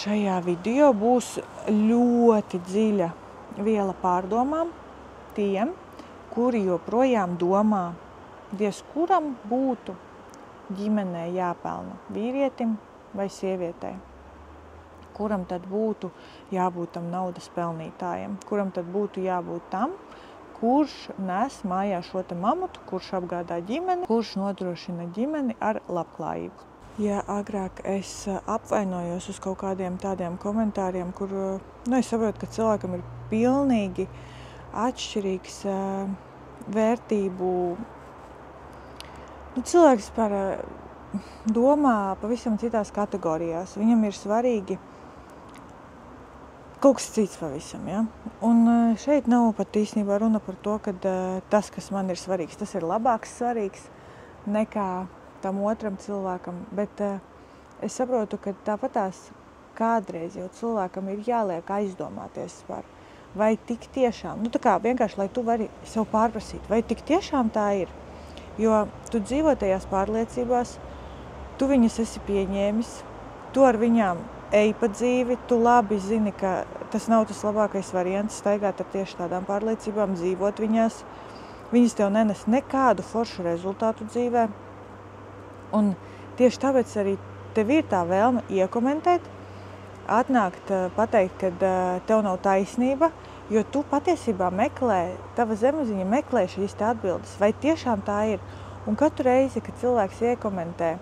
šajā video būs ļoti dziļa viela pārdomām tiem, kuri joprojām domā, diez kuram būtu ģimenē jāpelna vīrietim vai sievietei. Kuram tad būtu jābūt tam naudas pelnītājam, kuram tad būtu jābūt tam, kurš nes mājā šo te mamutu, kurš apgādā ģimeni, kurš nodrošina ģimeni ar labklājību. Ja agrāk es apvainojos uz kaut kādiem tādiem komentāriem, kur es saprotu, ka cilvēkam ir pilnīgi atšķirīgs vērtību. Cilvēks domā pavisam citās kategorijās. Viņam ir svarīgi kaut kas cits pavisam. Ja? Un šeit nav pat īstenībā runa par to, ka tas, kas man ir svarīgs, tas ir labāks svarīgs nekā tam otram cilvēkam, bet es saprotu, ka tāpatās kādreiz jau cilvēkam ir jāliek aizdomāties par, vai tik tiešām, tā kā vienkārši, lai tu vari sev pārprasīt, vai tik tiešām tā ir, jo tu dzīvo tajās pārliecībās, tu viņas esi pieņēmis, tu ar viņām ej pa dzīvi, tu labi zini, ka tas nav tas labākais variants staigāt ar tieši tādām pārliecībām, dzīvot viņās, viņas tev nenes nekādu foršu rezultātu dzīvē. Un tieši tāpēc arī tev ir tā vēlme iekomentēt, atnākt, pateikt, ka tev nav taisnība, jo tu patiesībā tava zemapziņa meklē šīs te atbildes, vai tiešām tā ir. Un katru reizi, kad cilvēks iekomentē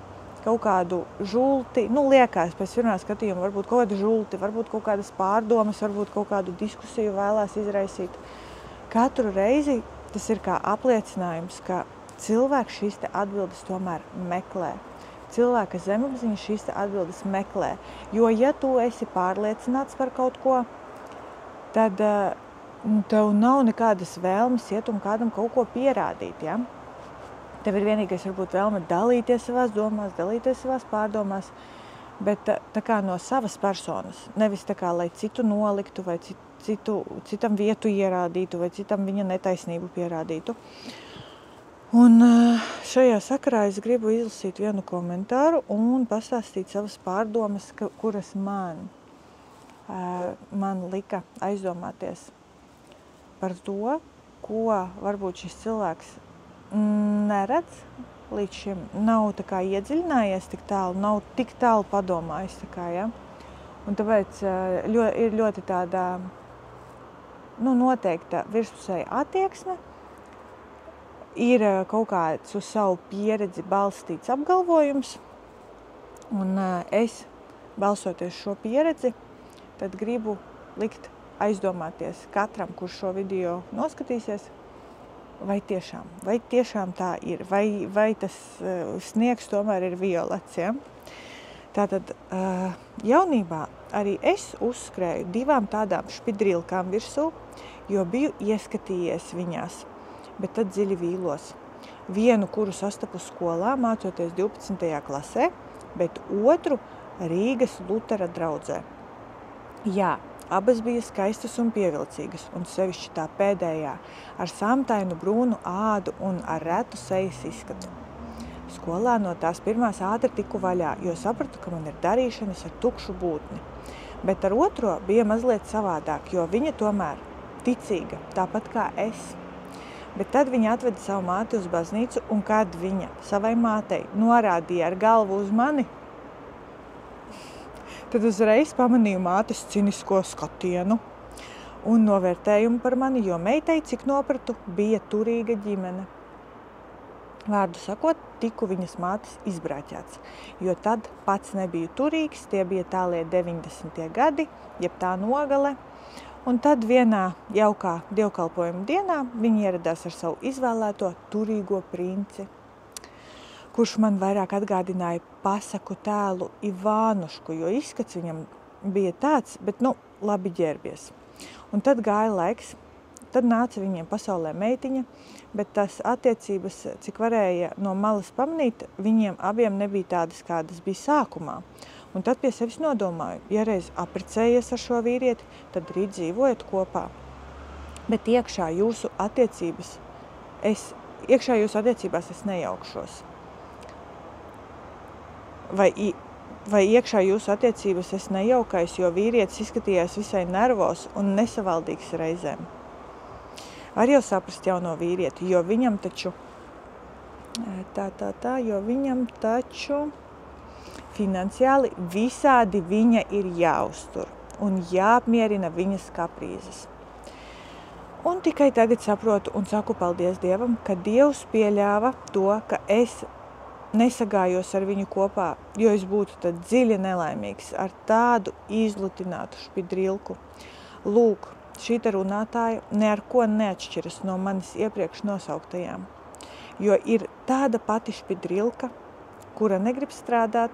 kaut kādu žulti, liekas pēc pirmā skatījuma, varbūt kaut kādu žulti, varbūt kaut kādas pārdomas, varbūt kaut kādu diskusiju vēlās izraisīt. Katru reizi tas ir kā apliecinājums, ka cilvēks šīs te atbildes tomēr meklē. Cilvēka zemapziņa šīs te atbildes meklē. Jo, ja tu esi pārliecināts par kaut ko, tad tev nav nekādas vēlmes iet un kādam kaut ko pierādīt. Ja? Tev ir vienīgais varbūt vēlme dalīties savās domās, dalīties savās pārdomās, bet tā kā no savas personas, nevis tā kā, lai citu noliktu vai citam vietu ierādītu vai citam viņa netaisnību pierādītu. Un šajā sakarā es gribu izlasīt vienu komentāru un pastāstīt savas pārdomas, kuras man lika aizdomāties par to, ko varbūt šis cilvēks neredz līdz šim, nav tā kā iedziļinājies tik tālu, nav tik tālu padomājis. Tā kā, ja? Un tāpēc ir ļoti tāda noteikta virspusēja attieksme, ir kaut kāds uz savu pieredzi balstīts apgalvojums, un es, balsoties šo pieredzi, tad gribu likt aizdomāties katram, kurš šo video noskatīsies, vai tiešām tā ir, vai tas sniegs tomēr ir violets. Ja? Tātad jaunībā arī es uzskrēju 2 tādām špidrilkām virsū, jo biju ieskatījies viņās. Bet tad dziļi vīlos. Vienu, kuru sastapu skolā, mācoties 12. klasē, bet otru Rīgas Lutera draudzē. Jā, abas bija skaistas un pievilcīgas, un sevišķi tā pēdējā, ar samtainu brūnu ādu un ar retu sejas izskatu. Skolā no tās pirmās ātri tiku vaļā, jo sapratu, ka man ir darīšanas ar tukšu būtni. Bet ar otro bija mazliet savādāk, jo viņa tomēr ticīga, tāpat kā es. Bet tad viņa atveda savu māti uz baznīcu, un kad viņa savai mātei norādīja ar galvu uz mani, tad uzreiz pamanīju mātes cinisko skatienu un novērtējumu par mani, jo meitai, cik nopratu, bija turīga ģimene. Vārdu sakot, tiku viņas mātes izbrāķēts, jo tad pats nebija turīgs, tie bija tālie 90. gadi, jeb tā nogale. Un tad vienā jaukā dievkalpojuma dienā viņi ieradās ar savu izvēlēto turīgo princi, kurš man vairāk atgādināja pasaku tēlu Ivānušku, jo izskats viņam bija tāds, bet labi ģērbies. Un tad gāja laiks, tad nāca viņiem pasaulē meitiņa, bet tās attiecības, cik varēja no malas pamanīt, viņiem abiem nebija tādas, kādas bija sākumā. Un tad pie sevis nodomāju, ja reiz apprecējies ar šo vīrieti, tad arī dzīvojat kopā. Bet iekšā jūsu attiecībās es nejaukšos. Vai vai iekšā jūsu attiecības es nejaukais, jo vīrietis izskatījās visai nervos un nesavaldīgs reizēm. Var jau saprast jauno vīrieti, jo viņam taču, jo viņam taču finansiāli visādi viņa ir jāuztur un jāapmierina viņas kaprīzes. Un tikai tagad saprotu un saku paldies Dievam, ka Dievs pieļāva to, ka es nesagājos ar viņu kopā, jo es būtu tad dziļi nelaimīgs ar tādu izlutinātu špidrilku. Lūk, šī runātāja ne ar ko neatšķiras no manis iepriekš nosauktajām, jo ir tāda pati špidrilka, kura negrib strādāt,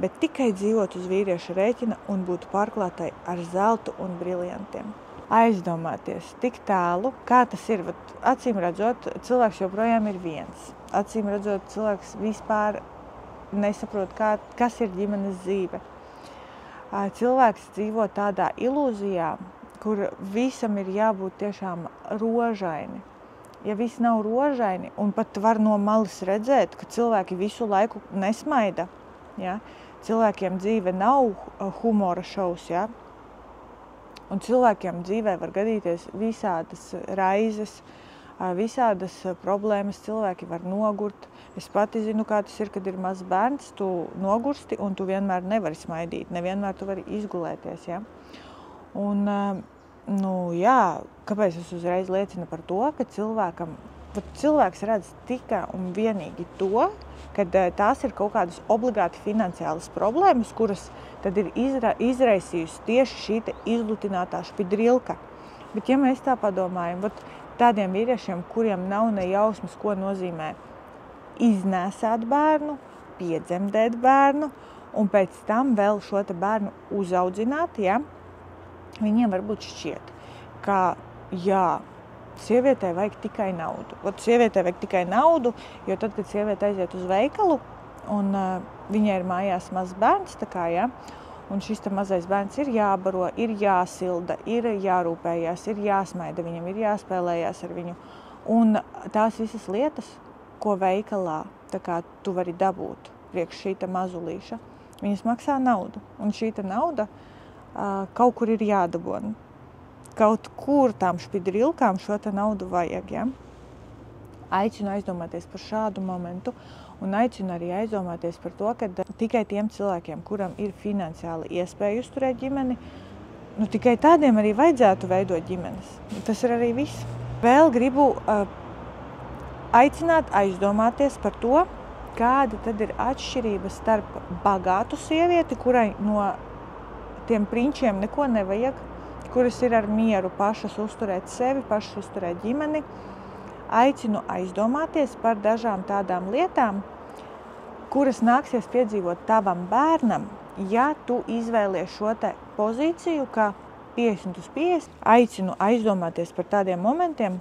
bet tikai dzīvot uz vīrieša rēķina un būtu pārklātai ar zeltu un briljantiem. Aizdomāties tik tālu, kā tas ir, acīm redzot, cilvēks joprojām ir viens. Acīm redzot, cilvēks vispār nesaprot, kas ir ģimenes dzīve. Cilvēks dzīvo tādā ilūzijā, kur visam ir jābūt tiešām rožaini. Ja viss nav rožaini, un pat var no malas redzēt, ka cilvēki visu laiku nesmaida, ja? Cilvēkiem dzīve nav humora šovs, ja? Un cilvēkiem dzīvē var gadīties visādas raizes, visādas problēmas, cilvēki var nogurt. Es pati zinu, kā tas ir, kad ir mazs bērns, tu nogursti un tu vienmēr nevari smaidīt, nevienmēr tu vari izgulēties, ja? Un, kāpēc es uzreiz liecinu par to, ka cilvēks redz tikai un vienīgi to, kad tās ir kaut kādas obligāti finansiālas problēmas, kuras tad ir izraisījusi tieši šī izlutinātā špidrilka. Bet ja mēs tā padomājam, tādiem vīriešiem, kuriem nav ne jausmas, ko nozīmē iznēsāt bērnu, piedzemdēt bērnu un pēc tam vēl šo bērnu uzaudzināt, ja, viņiem varbūt šķiet, ka sievietei vajag tikai naudu. Sievietei vajag tikai naudu, jo tad, kad sieviete aiziet uz veikalu un viņai ir mājās mazs bērns, un šis mazais bērns ir jābaro, ir jāsilda, ir jārūpējās, ir jāsmaida viņam, ir jāspēlējās ar viņu. Un tās visas lietas, ko veikalā tu vari dabūt priekš šī mazulīša, viņas maksā naudu. Un šī nauda kaut kur ir jādabona. Kaut kur tām špidrilkām šo naudu vajag, ja? Aicinu aizdomāties par šādu momentu un aicinu arī aizdomāties par to, ka tikai tiem cilvēkiem, kuram ir finansiāli iespēja uzturēt ģimeni, tikai tādiem arī vajadzētu veidot ģimenes. Tas ir arī viss. Vēl gribu aicināt aizdomāties par to, kāda tad ir atšķirība starp bagātu sievieti, kurai no tiem prinčiem neko nevajag, kuras ir ar mieru pašas uzturēt sevi, pašas uzturēt ģimeni. Aicinu aizdomāties par dažām tādām lietām, kuras nāksies piedzīvot tavam bērnam, ja tu izvēlies šo pozīciju, kā 50 uz 50. Aicinu aizdomāties par tādiem momentiem,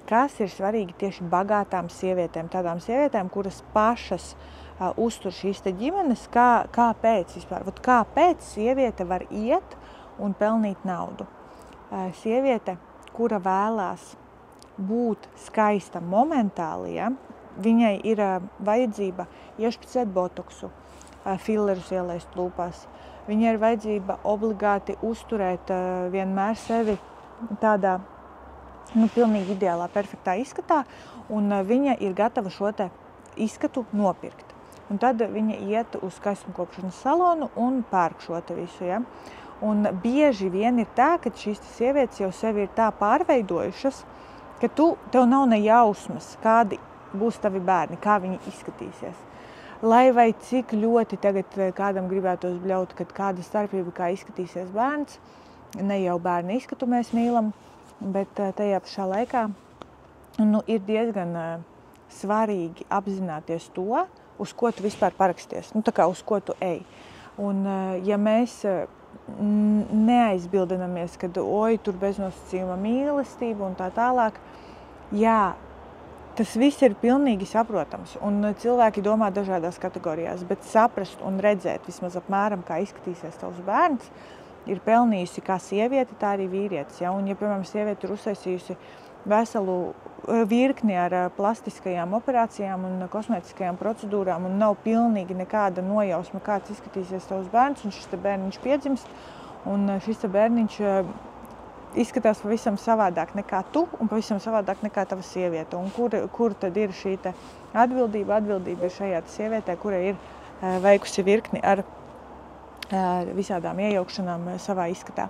kas ir svarīgi tieši bagātām sievietēm, tādām sievietēm, kuras pašas uztur šīs ģimenes, kāpēc vispār, kāpēc sieviete var iet un pelnīt naudu. Sieviete, kura vēlās būt skaista momentāli, ja? Viņai ir vajadzība iešpicēt botoksu, fillerus ielaist lūpās. Viņai ir vajadzība obligāti uzturēt vienmēr sevi tādā pilnīgi ideālā, perfektā izskatā, un viņa ir gatava šo izskatu nopirkt. Un tad viņa iet uz skaistumkopšanas salonu un pērk šo visu, ja? Un bieži vien ir tā, ka šīs sievietes jau sevi ir tā pārveidojušas, ka tev nav ne jausmas, kādi būs tavi bērni, kā viņi izskatīsies. Lai vai cik ļoti tagad kādam gribētos bļaut, kad kāda starpība, kā izskatīsies bērns, ne jau bērnu izskatu mēs mīlam, bet tajā pašā laikā ir diezgan svarīgi apzināties to, uz ko tu vispār paraksties, uz ko tu ej. Un ja mēs neaizbildinamies, kad tur beznosacījuma mīlestība un tā tālāk, jā, tas viss ir pilnīgi saprotams, un cilvēki domā dažādās kategorijās, bet saprast un redzēt vismaz apmēram, kā izskatīsies tavs bērns, ir pelnījusi kā sieviete, tā arī vīrietis. Ja? Un, ja, piemēram, sieviete ir uztaisījusi veselu virkni ar plastiskajām operācijām un kosmētiskajām procedūrām un nav pilnīgi nekāda nojausma, kāds izskatīsies tavs bērns, un šis te bērniņš piedzimst, un šis te bērniņš izskatās pavisam savādāk nekā tu un pavisam savādāk nekā tava sieviete. Un kur tad ir šī te atbildība? Atbildība ir šajā sievietē, kura ir veikusi virkni ar visādām iejaukšanām savā izskatā.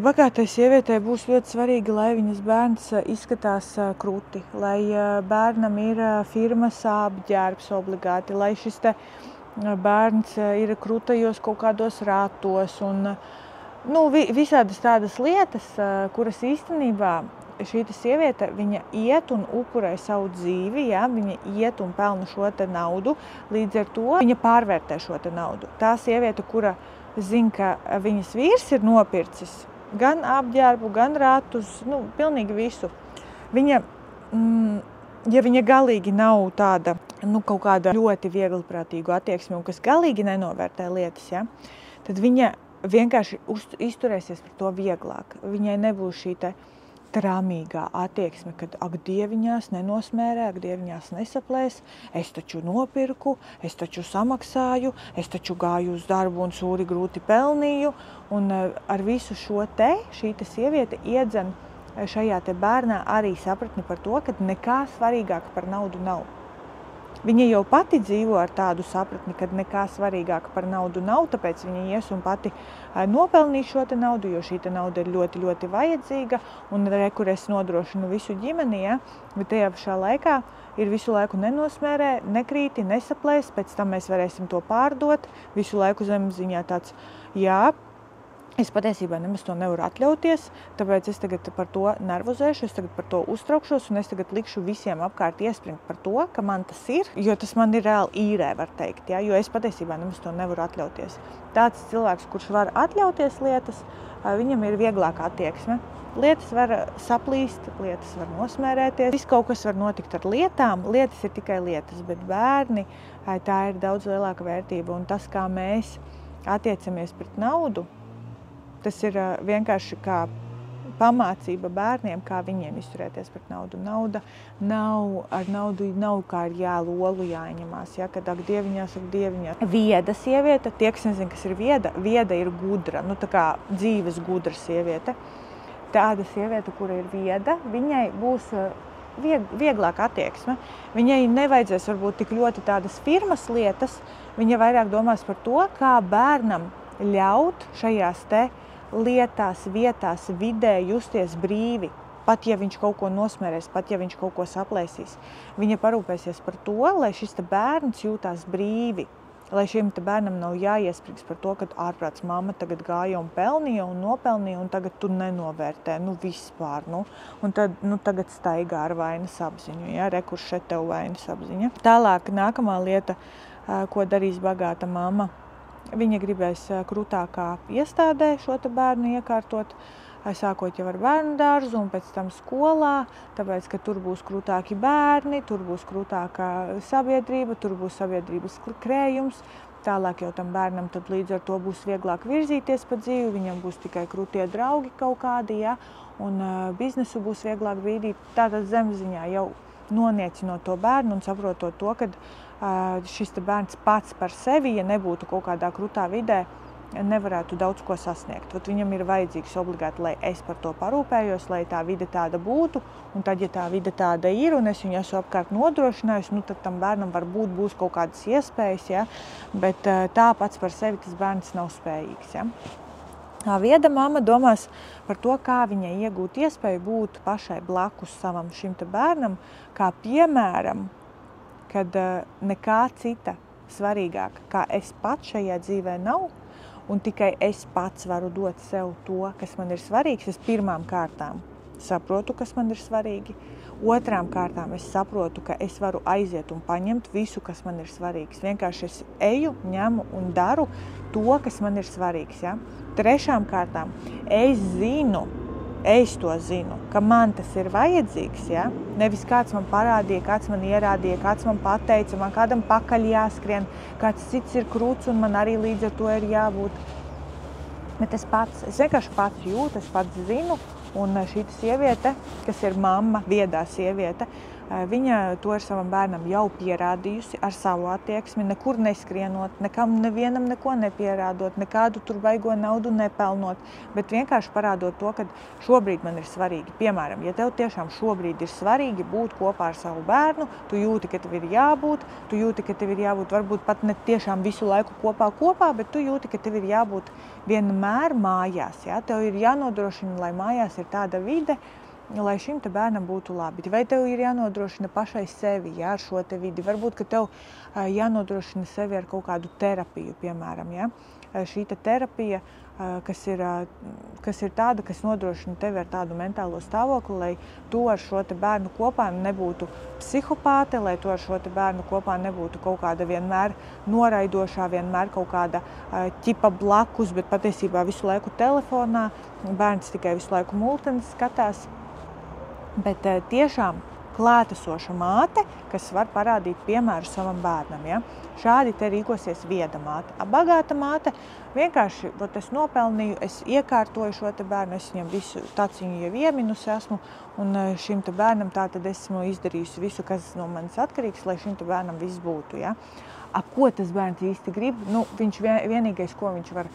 Bagātai sievietei būs ļoti svarīgi, lai viņas bērns izskatās krūti, lai bērnam ir firmas apģērbs obligāti, lai šis te bērns ir krūtajos kaut kādos rātos un visādas tādas lietas, kuras īstenībā šī sieviete, viņa iet un upurē savu dzīvi, ja? Viņa iet un pelna šo te naudu, līdz ar to viņa pārvērtē šo te naudu. Tā sieviete, kura zina, ka viņas vīrs ir nopircis gan apģērbu, gan ratus, pilnīgi visu. Viņa, ja viņa galīgi nav tāda, kaut kāda ļoti viegliprātīgu attieksmi un kas galīgi nenovērtē lietas, ja? Tad viņa vienkārši izturēsies par to vieglāk. Viņai nebūs šī te tramīgā attieksme, kad ak, dieviņās nenosmērē, ak, dieviņās nesaplēs, es taču nopirku, es taču samaksāju, es taču gāju uz darbu un sūri grūti pelnīju. Un ar visu šo šī sieviete iedzen šajā te bērnā arī sapratni par to, ka nekā svarīgāk par naudu nav. Viņa jau pati dzīvo ar tādu sapratni, ka nekā svarīgāk par naudu nav, tāpēc viņa ies un pati nopelnīs šo te naudu, jo šī te nauda ir ļoti, ļoti vajadzīga, un kur es nodrošinu visu ģimeni, ja? Bet tajā pašā laikā ir visu laiku nenosmērē, nekrīti, nesaplēs, pēc tam mēs varēsim to pārdot, visu laiku zemziņā tāds, jā, es patiesībā nemaz to nevaru atļauties, tāpēc es tagad par to nervozēšu, es tagad par to uztraukšos un es tagad likšu visiem apkārt iespringt par to, ka man tas ir, jo tas man ir reāli īrē, var teikt, ja? Jo es patiesībā nemaz to nevaru atļauties. Tāds cilvēks, kurš var atļauties lietas, viņam ir vieglāka attieksme. Lietas var saplīst, lietas var nosmērēties, viss kaut kas var notikt ar lietām, lietas ir tikai lietas, bet bērni, tā ir daudz lielāka vērtība un tas, kā mēs attiecamies pret naudu, tas ir vienkārši kā pamācība bērniem, kā viņiem izturēties pret naudu. Nauda ar naudu nav kā ar lolu jāņemās, ja? Kad ak dieviņās. Vieda sieviete, tie, kas nezin, kas ir vieda ir gudra, tā kā dzīves gudra sieviete. Tāda sieviete, kura ir vieda, viņai būs vieglāka attieksme. Viņai nevajadzēs varbūt tik ļoti tādas firmas lietas, viņa vairāk domās par to, kā bērnam ļaut šajās lietās, vietās, vidē justies brīvi, pat ja viņš kaut ko nosmērēs, pat ja viņš kaut ko saplēsīs. Viņa parūpēsies par to, lai šis bērns jūtās brīvi, lai šim bērnam nav jāiesprings par to, ka ārprāts mamma tagad gāja un pelnīja un nopelnīja un tagad tu nenovērtē, vispār, un tad, tagad staigā ar vainas apziņu, ja, kurš šeit tev vainas apziņa. Tālāk nākamā lieta, ko darīs bagāta mamma. Viņa gribēs krūtākā iestādē šo te bērnu iekārtot, sākot jau ar bērnu dārzu un pēc tam skolā, tāpēc, ka tur būs krūtāki bērni, tur būs krūtākā sabiedrība, tur būs sabiedrības krējums. Tālāk jau tam bērnam tad līdz ar to būs vieglāk virzīties pa dzīvi, viņam būs tikai krūtie draugi kaut kādi, ja, un biznesu būs vieglāk bīdīt. Tātad zemziņā jau noniecinot to bērnu un saprotot to, ka šis bērns pats par sevi, ja nebūtu kaut kādā krūtā vidē, nevarētu daudz ko sasniegt. Viņam ir vajadzīgs obligāti, lai es par to parūpējos, lai tā vide tāda būtu, un tad, ja tā vide tāda ir, un es viņu esmu apkārt nodrošinājusi, tad tam bērnam varbūt būs kaut kādas iespējas, ja? Bet tā pats par sevi tas bērns nav spējīgs. Ja? Vieda mamma domās par to, kā viņai iegūt iespēju būt pašai blakus savam šim bērnam, kā piemēram, kad nekā cita svarīgāka, kā es pats šajā dzīvē nav, un tikai es pats varu dot sev to, kas man ir svarīgs. Es pirmām kārtām saprotu, kas man ir svarīgi. Otrām kārtām es saprotu, ka es varu aiziet un paņemt visu, kas man ir svarīgs. Vienkārši es eju, ņemu un daru to, kas man ir svarīgs. Ja? Trešām kārtām es to zinu, ka man tas ir vajadzīgs. Ja? Nevis kāds man parādīja, kāds man ierādīja, kāds man pateica, man kādam pakaļ jāskrien, kāds cits ir krūts un man arī līdz ar to ir jābūt. Bet es vienkārši pats jūtu, es pats zinu, Un šī sieviete, kas ir mamma, viedā sieviete, viņa to ar savam bērnam jau pierādījusi ar savu attieksmi, nekur neskrienot, nevienam neko nepierādot, nekādu tur baigo naudu nepelnot, bet vienkārši parādot to, ka šobrīd man ir svarīgi. Piemēram, ja tev tiešām šobrīd ir svarīgi būt kopā ar savu bērnu, tu jūti, ka tev ir jābūt, varbūt pat ne tiešām visu laiku kopā, bet tu jūti, ka tev ir jābūt vienmēr mājās. Ja? Tev ir jānodrošina, lai mājās ir tāda vide, lai šim te bērnam būtu labi. Vai tev ir jānodrošina pašai sevi, ja, ar šo te vidi? Varbūt, ka tev jānodrošina sevi ar kaut kādu terapiju, piemēram. Ja? Šī te terapija, kas ir tāda, kas nodrošina tevi ar tādu mentālo stāvokli, lai tu ar šo te bērnu kopā nebūtu psihopāte, lai tu ar šo te bērnu kopā nebūtu kaut kāda vienmēr noraidošā, vienmēr kaut kāda ķipa blakus, bet patiesībā visu laiku telefonā, bērns tikai visu laiku multenes skatās. Bet tiešām klātesoša māte, kas var parādīt piemēru savam bērnam. Ja? Šādi te rīkosies vieda māte. Bagāta māte vienkārši, es nopelnīju, es iekārtoju šo te bērnu, es viņam visu taciņu jau ieminusi esmu, un šim te bērnam tātad esmu izdarījusi visu, kas no manis atkarīgs, lai šim te bērnam viss būtu. Ja? Ko tas bērns īsti grib? Viņš vienīgais, ko viņš var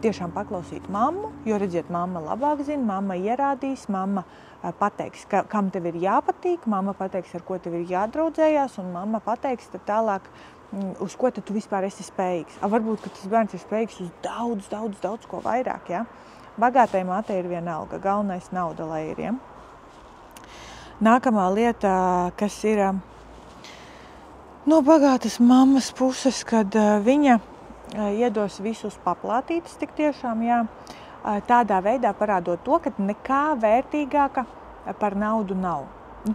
tiešām paklausīt mammu, jo, redziet, mamma labāk zina, mamma ierādīs, mamma pateiks, kam tev ir jāpatīk, mamma pateiks, ar ko tev ir jādraudzējās, un mamma pateiks tad tālāk, uz ko tad tu vispār esi spējīgs. Varbūt, ka tas bērns ir spējīgs uz daudz ko vairāk, ja? Bagātai mātei ir vienalga, galvenais nauda, lai ir, ja? Nākamā lieta, kas ir no bagātas mammas puses, kad viņa iedos visus paplātītas tik tiešām, jā, tādā veidā parādot to, ka nekā vērtīgāka par naudu nav.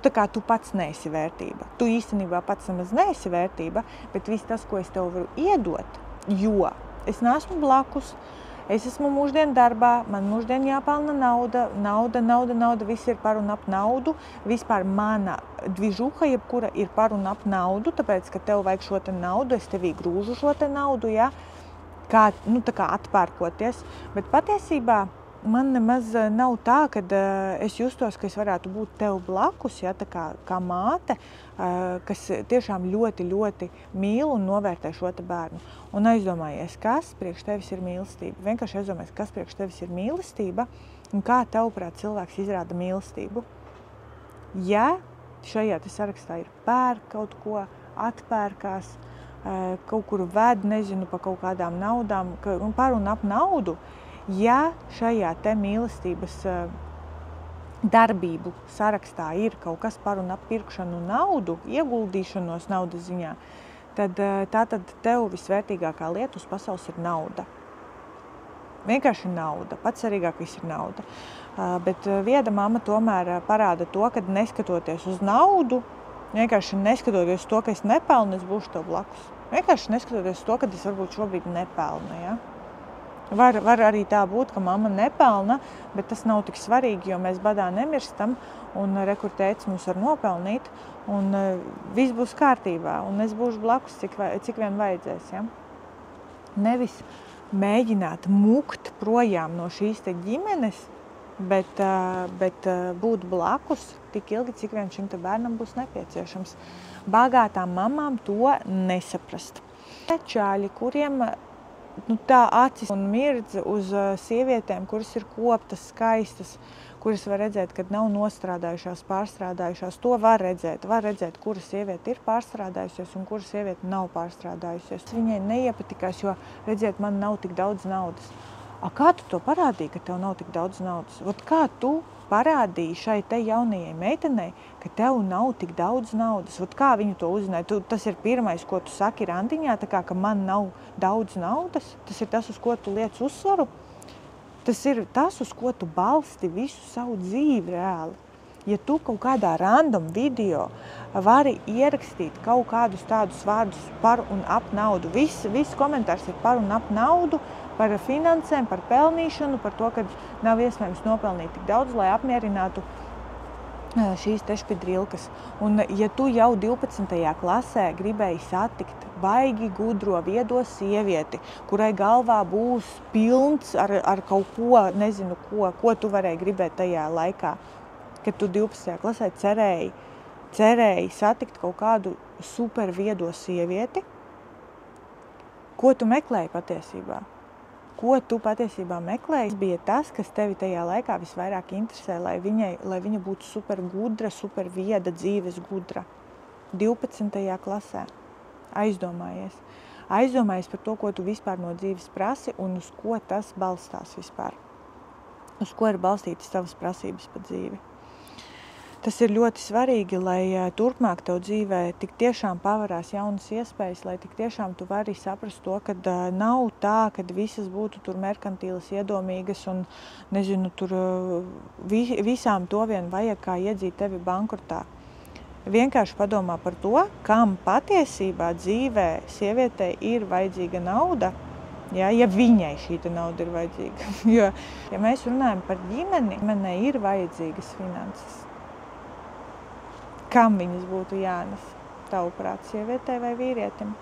Tā kā tu pats neesi vērtība. Tu īstenībā pats nemaz neesi vērtība, bet viss tas, ko es tev varu iedot, jo es neesmu blakus, es esmu mūždien darbā, man mūždien jāpelna nauda, viss ir par un ap naudu, vispār mana dvižuha, jebkura ir par un ap naudu, tāpēc, ka tev vajag šo te naudu, es tevī grūžu šo te naudu, ja? Tā kā atpērkoties, bet patiesībā man nemaz nav tā, kad es justos, ka es varētu būt tev blakus, ja, tā kā māte, kas tiešām ļoti mīl un novērtē šo te bērnu. Un aizdomājies, kas priekš tevis ir mīlestība. Vienkārši aizdomājies, kas priekš tevis ir mīlestība un kā tavuprāt cilvēks izrāda mīlestību. Ja šajā te sarakstā ir pērk kaut ko, atpērkās, kaut kur ved, nezinu, pa kaut kādām naudām, par un ap naudu, ja šajā te mīlestības darbību sarakstā ir kaut kas par un ap pirkšanu naudu, ieguldīšanos naudas ziņā, tad tātad tev visvērtīgākā lieta uz pasaules ir nauda. Vienkārši nauda, pats svarīgākais ir nauda. Bet vieda mamma tomēr parāda to, ka neskatoties uz naudu, vienkārši neskatoties uz to, ka es nepelnu, es būšu tev blakus. Vienkārši neskatoties uz to, ka es varbūt šobrīd nepelnu, ja? Var arī tā būt, ka mamma nepelna, bet tas nav tik svarīgi, jo mēs badā nemirstam, un rekur tētis mūs var nopelnīt, un viss būs kārtībā, un es būšu blakus, cik vien vajadzēs, ja? Nevis mēģināt mukt projām no šīs te ģimenes, bet būt blakus tik ilgi, cik vien šim te bērnam būs nepieciešams. Bagātām mamām to nesaprast. Čāļi, kuriem tā acis un mirdz uz sievietēm, kuras ir koptas, skaistas, kuras var redzēt, kad nav nostrādājušās, pārstrādājušās, to var redzēt, kura sieviete ir pārstrādājusies un kura sieviete nav pārstrādājusies. Viņai neiepatikās, jo, redziet, man nav tik daudz naudas. Kā tu to parādīji, ka tev nav tik daudz naudas? Kā tu parādīji šai te jaunajai meitenei, ka tev nav tik daudz naudas? Kā viņu to uzzināja? Tas ir pirmais, ko tu saki randiņā, tā kā, ka man nav daudz naudas? Tas ir tas, uz ko tu liec uzsvaru? Tas ir tas, uz ko tu balsti visu savu dzīvi reāli. Ja tu kaut kādā random video vari ierakstīt kaut kādus tādus vārdus par un ap naudu, viss komentārs ir par un ap naudu, par finansēm, par pelnīšanu, par to, ka nav iespējams nopelnīt tik daudz, lai apmierinātu šīs te špidrilkas. Un ja tu jau 12. klasē gribēji satikt baigi gudro, viedo sievieti, kurai galvā būs pilns ar kaut ko, nezinu ko tu varēji gribēt tajā laikā, kad tu 12. klasē cerēji satikt kaut kādu super viedo sievieti, ko tu meklēji patiesībā? Ko tu patiesībā meklēji? Tas bija tas, kas tevi tajā laikā visvairāk interesē, lai viņa būtu super gudra, super vieda, dzīves gudra. 12. klasē. Aizdomājies. Aizdomājies par to, ko tu vispār no dzīves prasi un uz ko tas balstās vispār. Uz ko ir balstītas tavas prasības par dzīvi. Tas ir ļoti svarīgi, lai turpmāk tev dzīvē tik tiešām pavarās jaunas iespējas, lai tik tiešām tu vari saprast to, ka nav tā, ka visas būtu tur merkantīlas, iedomīgas un, nezinu, tur visām to vien vajag, kā iedzīt tevi bankrotā. Vienkārši padomā par to, kam patiesībā dzīvē sievietei ir vajadzīga nauda, ja viņai šī nauda ir vajadzīga. Jo, ja mēs runājam par ģimeni, ģimenei ir vajadzīgas finanses. Kam viņas būtu jānes? Tavuprāt, sievietei vai vīrietim?